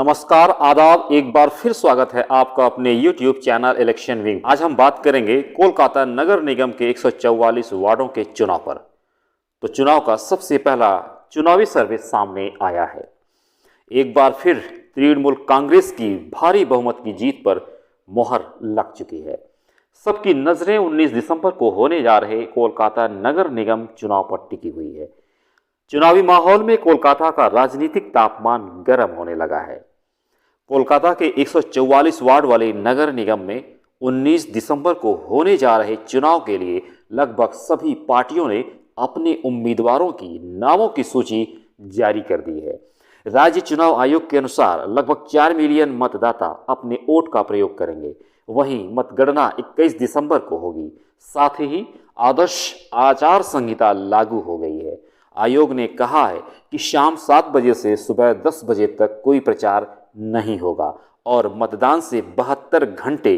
नमस्कार, आदाब। एक बार फिर स्वागत है आपका अपने YouTube चैनल इलेक्शन विंग। आज हम बात करेंगे कोलकाता नगर निगम के 144 वार्डों के चुनाव पर। तो चुनाव का सबसे पहला चुनावी सर्वे सामने आया है। एक बार फिर तृणमूल कांग्रेस की भारी बहुमत की जीत पर मोहर लग चुकी है। सबकी नजरें 19 दिसंबर को होने जा रहे कोलकाता नगर निगम चुनाव पर टिकी हुई है। चुनावी माहौल में कोलकाता का राजनीतिक तापमान गर्म होने लगा है। कोलकाता के 144 वार्ड वाले नगर निगम में 19 दिसंबर को होने जा रहे चुनाव के लिए लगभग सभी पार्टियों ने अपने उम्मीदवारों की नामों की सूची जारी कर दी है। राज्य चुनाव आयोग के अनुसार लगभग 4 मिलियन मतदाता अपने वोट का प्रयोग करेंगे। वहीं मतगणना 21 दिसंबर को होगी। साथ ही आदर्श आचार संहिता लागू हो गई है। आयोग ने कहा है कि शाम 7 बजे से सुबह 10 बजे तक कोई प्रचार नहीं होगा और मतदान से 72 घंटे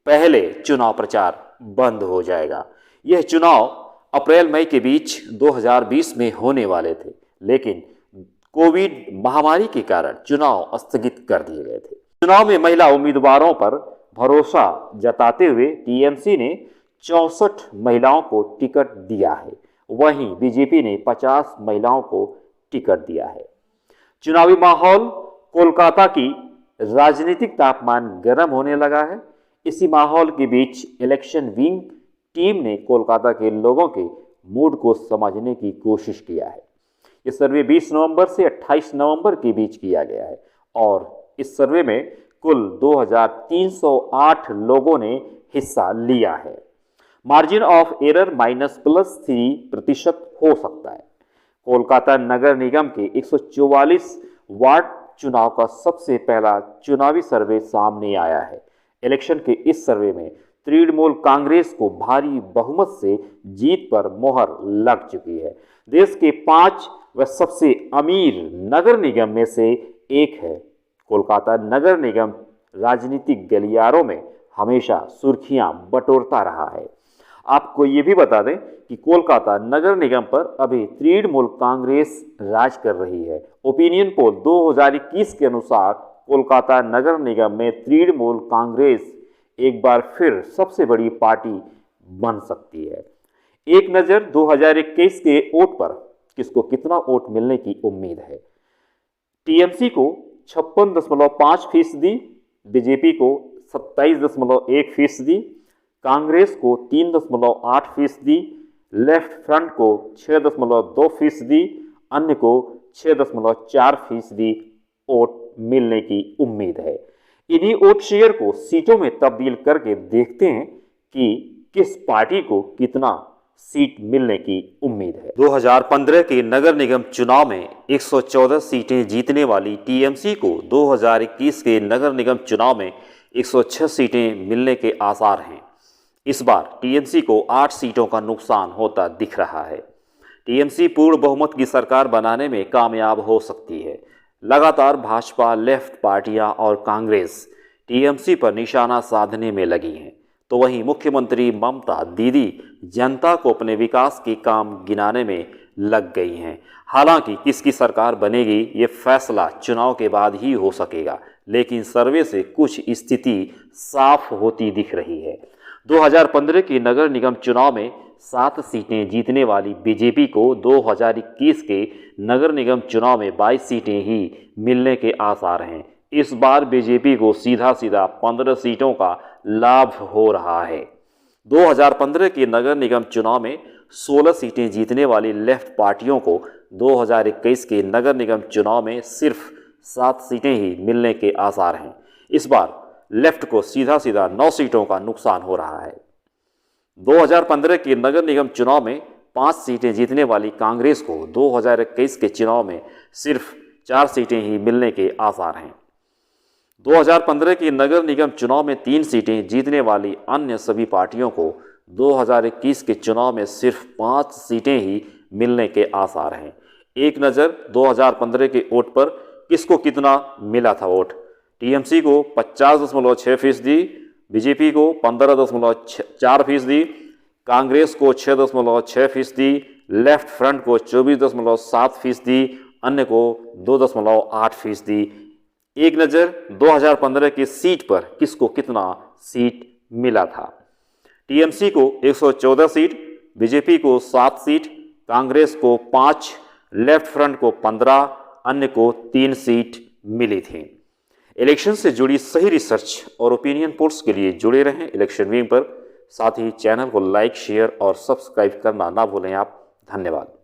पहले चुनाव प्रचार बंद हो जाएगा। यह चुनाव अप्रैल मई के बीच 2020 में होने वाले थे, लेकिन कोविड महामारी के कारण चुनाव स्थगित कर दिए गए थे। चुनाव में महिला उम्मीदवारों पर भरोसा जताते हुए टीएमसी ने 64 महिलाओं को टिकट दिया है। वहीं बीजेपी ने 50 महिलाओं को टिकट दिया है। चुनावी माहौल कोलकाता की राजनीतिक तापमान गर्म होने लगा है। इसी माहौल के बीच इलेक्शन विंग टीम ने कोलकाता के लोगों के मूड को समझने की कोशिश किया है। ये सर्वे 20 नवंबर से 28 नवंबर के बीच किया गया है और इस सर्वे में कुल 2308 लोगों ने हिस्सा लिया है। मार्जिन ऑफ एरर -+3% हो सकता है। कोलकाता नगर निगम के 144 वार्ड चुनाव का सबसे पहला चुनावी सर्वे सामने आया है। इलेक्शन के इस सर्वे में तृणमूल कांग्रेस को भारी बहुमत से जीत पर मोहर लग चुकी है। देश के 5 व सबसे अमीर नगर निगम में से एक है। कोलकाता नगर निगम राजनीतिक गलियारों में हमेशा सुर्खियां बटोरता रहा है। आपको ये भी बता दें कि कोलकाता नगर निगम पर अभी तृणमूल कांग्रेस राज कर रही है। ओपिनियन पोल 2021 के अनुसार कोलकाता नगर निगम में तृणमूल कांग्रेस एक बार फिर सबसे बड़ी पार्टी बन सकती है। एक नज़र 2021 के वोट पर किसको कितना वोट मिलने की उम्मीद है। टीएमसी को 56.5%, बीजेपी को 27.1%, कांग्रेस को 3.8%, लेफ्ट फ्रंट को 6.2%, अन्य को 6.4% वोट मिलने की उम्मीद है। इन्हीं वोट शेयर को सीटों में तब्दील करके देखते हैं कि किस पार्टी को कितना सीट मिलने की उम्मीद है। 2015 के नगर निगम चुनाव में 114 सीटें जीतने वाली टीएमसी को 2021 के नगर निगम चुनाव में 106 सीटें मिलने के आसार हैं। इस बार टीएमसी को 8 सीटों का नुकसान होता दिख रहा है। टीएमसी पूर्ण बहुमत की सरकार बनाने में कामयाब हो सकती है। लगातार भाजपा, लेफ्ट पार्टियां और कांग्रेस टीएमसी पर निशाना साधने में लगी हैं। तो वहीं मुख्यमंत्री ममता दीदी जनता को अपने विकास के काम गिनाने में लग गई हैं। हालांकि किसकी सरकार बनेगी ये फैसला चुनाव के बाद ही हो सकेगा, लेकिन सर्वे से कुछ स्थिति साफ होती दिख रही है। 2015 के नगर निगम चुनाव में 7 सीटें जीतने वाली बीजेपी को 2021 के नगर निगम चुनाव में 22 सीटें ही मिलने के आसार हैं। इस बार बीजेपी को सीधा 15 सीटों का लाभ हो रहा है। 2015 के नगर निगम चुनाव में 16 सीटें जीतने वाली लेफ्ट पार्टियों को 2021 के नगर निगम चुनाव में सिर्फ 7 सीटें ही मिलने के आसार हैं। इस बार लेफ्ट को सीधा 9 सीटों का नुकसान हो रहा है। 2015 के नगर निगम चुनाव में 5 सीटें जीतने वाली कांग्रेस को 2021 के चुनाव में सिर्फ 4 सीटें ही मिलने के आसार हैं। 2015 के नगर निगम चुनाव में 3 सीटें जीतने वाली अन्य सभी पार्टियों को 2021 के चुनाव में सिर्फ 5 सीटें ही मिलने के आसार हैं। एक नज़र 2015 के वोट पर किसको कितना मिला था वोट। टीएमसी को 50.6%, बीजेपी को 15.4%, कांग्रेस को 6.6%, लेफ्ट फ्रंट को 24.7%, अन्य को 2.8%। एक नज़र 2015 की सीट पर किसको कितना सीट मिला था। टीएमसी को 114 सीट, बीजेपी को 7 सीट, कांग्रेस को 5, लेफ्ट फ्रंट को 15, अन्य को 3 सीट मिली थी। इलेक्शन से जुड़ी सही रिसर्च और ओपिनियन पोल्स के लिए जुड़े रहें इलेक्शन विंग पर। साथ ही चैनल को लाइक, शेयर और सब्सक्राइब करना ना भूलें आप। धन्यवाद।